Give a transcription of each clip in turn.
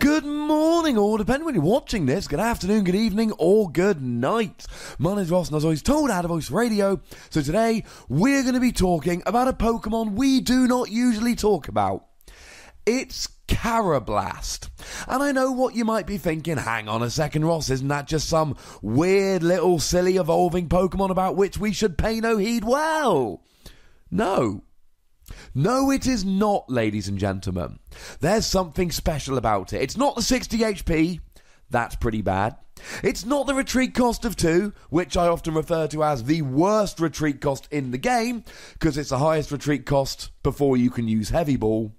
Good morning, or depending when you're watching this, good afternoon, good evening, or good night. My name's Ross, and as always told, out of Voice Radio. So today, we're going to be talking about a Pokemon we do not usually talk about. It's Karrablast. And I know what you might be thinking, hang on a second, Ross, isn't that just some weird little silly evolving Pokemon about which we should pay no heed? Well, no. No, it is not, ladies and gentlemen. There's something special about it. It's not the 60 HP. That's pretty bad. It's not the retreat cost of 2, which I often refer to as the worst retreat cost in the game, because it's the highest retreat cost before you can use Heavy Ball.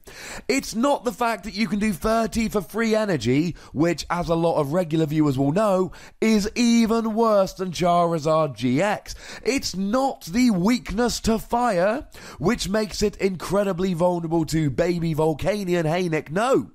It's not the fact that you can do 30 for free energy, which, as a lot of regular viewers will know, is even worse than Charizard GX. It's not the weakness to fire, which makes it incredibly vulnerable to Baby Volcanion Haynick. No.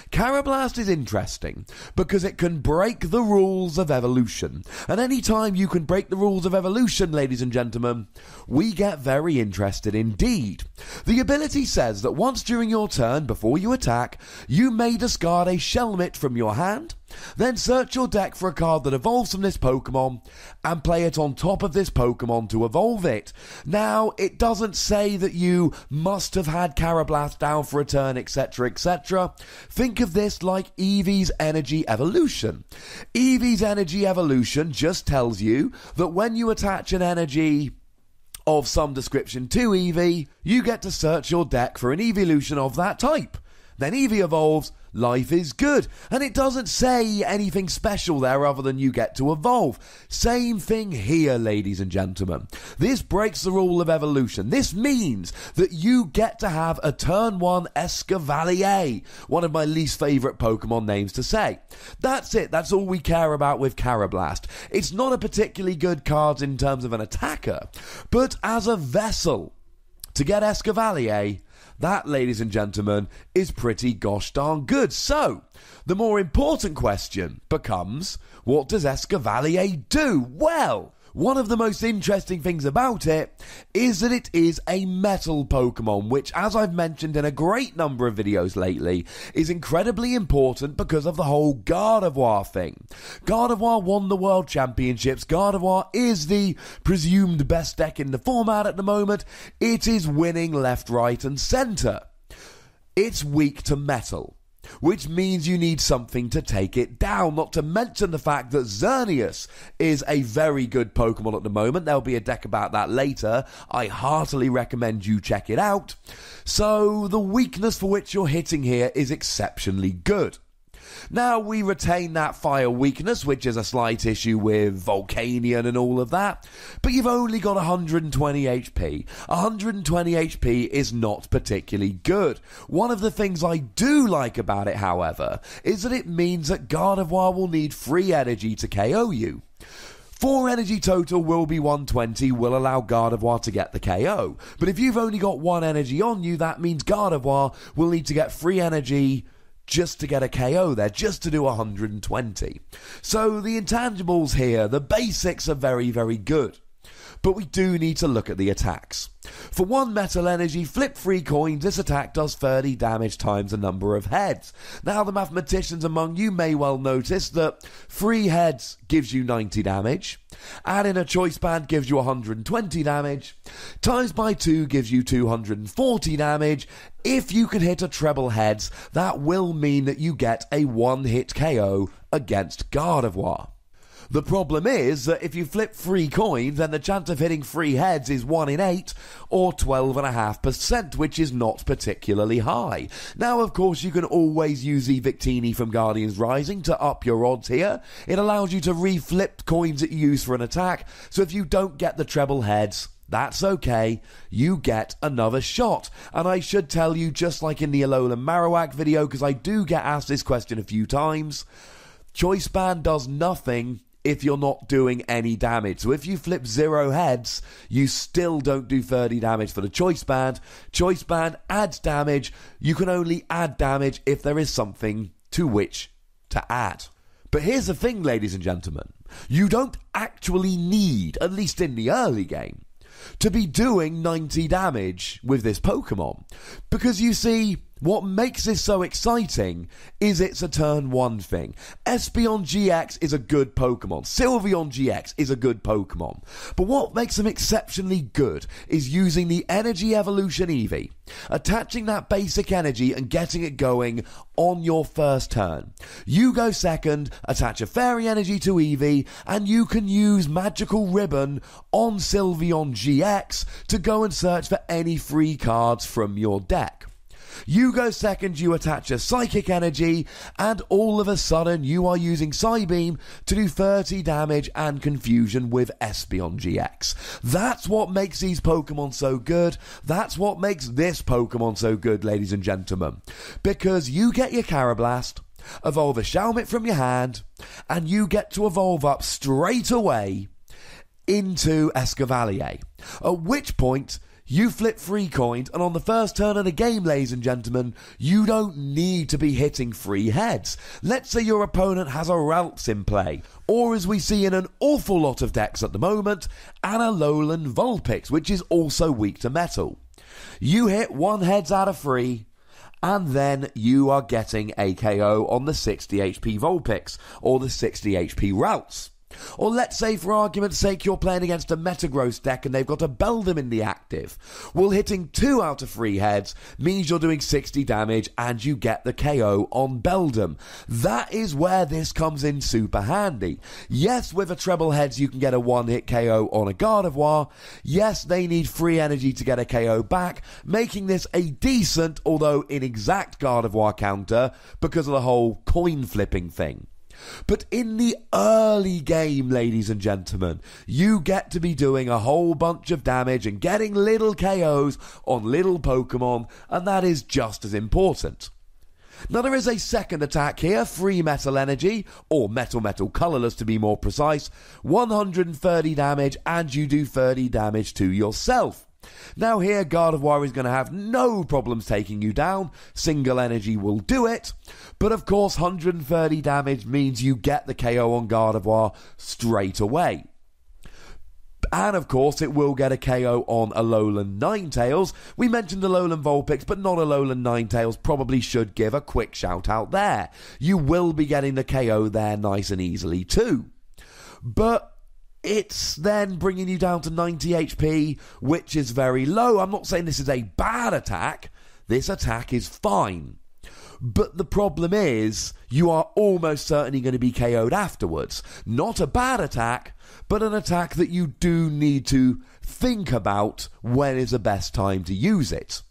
Karrablast is interesting because it can break the rules of evolution. And any time you can break the rules of evolution, ladies and gentlemen, we get very interested indeed. The ability says that once during your turn, before you attack, you may discard a Shelmet from your hand, then search your deck for a card that evolves from this Pokemon and play it on top of this Pokemon to evolve it. Now, it doesn't say that you must have had Karrablast down for a turn, etc., etc. Think of this like Eevee's Energy Evolution. Eevee's Energy Evolution just tells you that when you attach an energy of some description to Eevee, you get to search your deck for an evolution of that type. Then Eevee evolves, life is good. And it doesn't say anything special there other than you get to evolve. Same thing here, ladies and gentlemen. This breaks the rule of evolution. This means that you get to have a turn 1 Escavalier, one of my least favourite Pokemon names to say. That's it. That's all we care about with Karrablast. It's not a particularly good card in terms of an attacker, but as a vessel to get Escavalier, that, ladies and gentlemen, is pretty gosh darn good. So, the more important question becomes, what does Escavalier do? Well, one of the most interesting things about it is that it is a metal Pokemon, which, as I've mentioned in a great number of videos lately, is incredibly important because of the whole Gardevoir thing. Gardevoir won the World Championships. Gardevoir is the presumed best deck in the format at the moment. It is winning left, right and centre. It's weak to metal, which means you need something to take it down, not to mention the fact that Xerneas is a very good Pokemon at the moment. There'll be a deck about that later. I heartily recommend you check it out. So the weakness for which you're hitting here is exceptionally good. Now, we retain that fire weakness, which is a slight issue with Volcanion and all of that, but you've only got 120 HP. 120 HP is not particularly good. One of the things I do like about it, however, is that it means that Gardevoir will need free energy to KO you. 4 energy total will be 120, will allow Gardevoir to get the KO. But if you've only got 1 energy on you, that means Gardevoir will need to get free energy just to get a KO there, just to do 120. So the intangibles here, the basics are very, very good. But we do need to look at the attacks. For 1 metal energy, flip 3 coins, this attack does 30 damage times the number of heads. Now, the mathematicians among you may well notice that 3 heads gives you 90 damage, add in a choice band gives you 120 damage, times by 2 gives you 240 damage. If you can hit a treble heads, that will mean that you get a 1-hit KO against Gardevoir. The problem is that if you flip 3 coins, then the chance of hitting 3 heads is 1 in 8, or 12.5%, which is not particularly high. Now, of course, you can always use the Victini from Guardians Rising to up your odds here. It allows you to re-flip coins that you use for an attack, so if you don't get the treble heads, that's okay, you get another shot. And I should tell you, just like in the Alolan Marowak video, because I do get asked this question a few times, Choice Band does nothing if you're not doing any damage. So if you flip 0 heads, you still don't do 30 damage for the Choice Band. Choice Band adds damage. You can only add damage if there is something to which to add. But here's the thing, ladies and gentlemen. You don't actually need, at least in the early game, to be doing 90 damage with this Pokemon. Because you see, What makes this so exciting is it's a turn 1 thing. Espeon GX is a good Pokemon. Sylveon GX is a good Pokemon. But what makes them exceptionally good is using the Energy Evolution Eevee, attaching that basic energy and getting it going on your first turn. You go second, attach a Fairy Energy to Eevee, and you can use Magical Ribbon on Sylveon GX to go and search for any free cards from your deck. You go second, you attach a Psychic Energy, and all of a sudden you are using Psybeam to do 30 damage and confusion with Espeon GX. That's what makes these Pokemon so good. That's what makes this Pokemon so good, ladies and gentlemen. Because you get your Karrablast, evolve a Shelmet from your hand, and you get to evolve up straight away into Escavalier. At which point, you flip 3 coins, and on the first turn of the game, ladies and gentlemen, you don't need to be hitting 3 heads. Let's say your opponent has a Ralts in play, or as we see in an awful lot of decks at the moment, an Alolan Vulpix, which is also weak to metal. You hit 1 heads out of 3, and then you are getting a KO on the 60 HP Vulpix, or the 60 HP Ralts. Or let's say, for argument's sake, you're playing against a Metagross deck and they've got a Beldum in the active. Well, hitting 2 out of 3 heads means you're doing 60 damage and you get the KO on Beldum. That is where this comes in super handy. Yes, with a treble heads you can get a 1-hit KO on a Gardevoir. Yes, they need free energy to get a KO back, making this a decent, although inexact Gardevoir counter because of the whole coin flipping thing. But in the early game, ladies and gentlemen, you get to be doing a whole bunch of damage and getting little KOs on little Pokemon, and that is just as important. Now there is a second attack here, free Metal Energy, or Metal Colourless to be more precise, 130 damage, and you do 30 damage to yourself. Now here, Gardevoir is going to have no problems taking you down. Single energy will do it. But of course, 130 damage means you get the KO on Gardevoir straight away. And of course, it will get a KO on Alolan Ninetales. We mentioned Alolan Vulpix, but not Alolan Ninetales. Probably should give a quick shout out there. You will be getting the KO there nice and easily too. But it's then bringing you down to 90 HP, which is very low. I'm not saying this is a bad attack. This attack is fine. But the problem is, you are almost certainly going to be KO'd afterwards. Not a bad attack, but an attack that you do need to think about when is the best time to use it.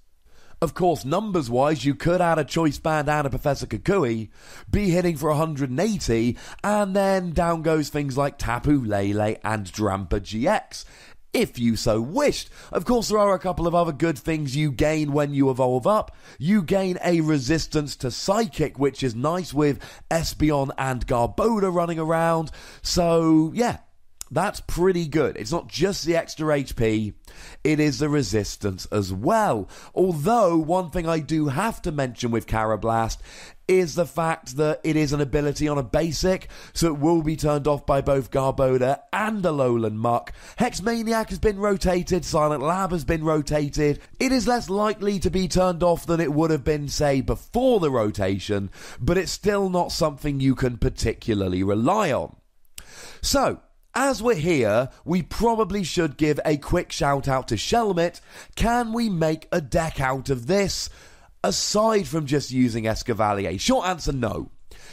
Of course, numbers-wise, you could add a Choice Band and a Professor Kukui, be hitting for 180, and then down goes things like Tapu Lele and Drampa GX, if you so wished. Of course, there are a couple of other good things you gain when you evolve up. You gain a resistance to Psychic, which is nice with Espeon and Garbodor running around. So, yeah, that's pretty good. It's not just the extra HP, it is the resistance as well. Although, one thing I do have to mention with Karrablast is the fact that it is an ability on a basic, so it will be turned off by both Garbodor and Alolan Muck. Hexmaniac has been rotated, Silent Lab has been rotated. It is less likely to be turned off than it would have been, say, before the rotation, but it's still not something you can particularly rely on. So, as we're here, we probably should give a quick shout out to Shelmet. Can we make a deck out of this, aside from just using Escavalier? Short answer, no.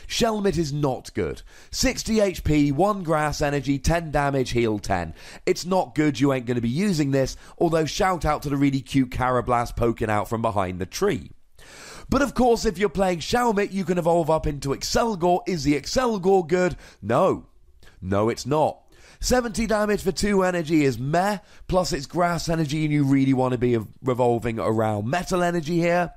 Shelmet is not good. 60 HP, 1 grass energy, 10 damage, heal 10. It's not good, you ain't going to be using this, although shout out to the really cute Karrablast poking out from behind the tree. But of course, if you're playing Shelmet, you can evolve up into Accelgor. Is the Accelgor good? No. No, it's not. 70 damage for 2 energy is meh, plus it's grass energy and you really want to be revolving around metal energy here.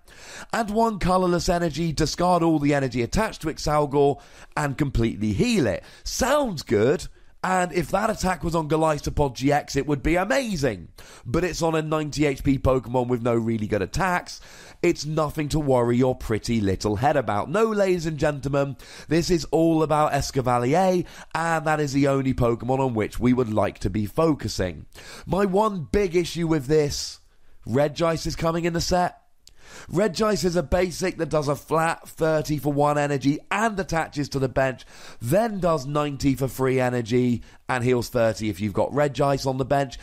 And 1 colourless energy, discard all the energy attached to Accelgor and completely heal it. Sounds good, and if that attack was on Golisopod GX it would be amazing. But it's on a 90 HP Pokemon with no really good attacks. It's nothing to worry your pretty little head about. No, ladies and gentlemen, this is all about Escavalier, and that is the only Pokemon on which we would like to be focusing. My one big issue with this, Regice is coming in the set. Regice is a basic that does a flat 30 for 1 energy and attaches to the bench, then does 90 for free energy and heals 30 if you've got Regice on the bench.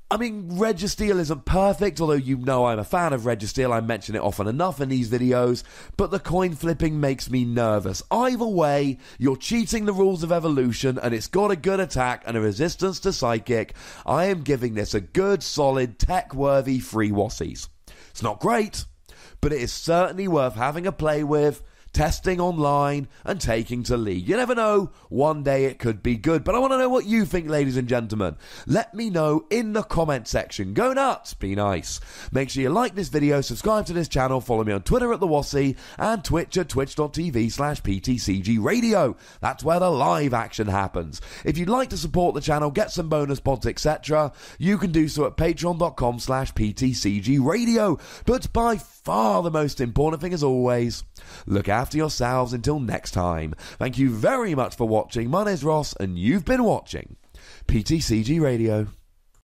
I mean, Registeel isn't perfect, although you know I'm a fan of Registeel. I mention it often enough in these videos, but the coin flipping makes me nervous. Either way, you're cheating the rules of evolution, and it's got a good attack and a resistance to Psychic. I am giving this a good, solid, tech-worthy free Wassies. It's not great, but it is certainly worth having a play with, testing online, and taking to league. You never know, one day it could be good. But I want to know what you think, ladies and gentlemen. Let me know in the comment section. Go nuts, be nice. Make sure you like this video, subscribe to this channel, follow me on Twitter at The Wassie, and Twitch at twitch.tv/PTCGRadio. That's where the live action happens. If you'd like to support the channel, get some bonus pods, etc., you can do so at patreon.com/PTCGRadio. But by far the most important thing, as always, look after yourselves until next time. Thank you very much for watching. My name's Ross, and you've been watching PTCG Radio.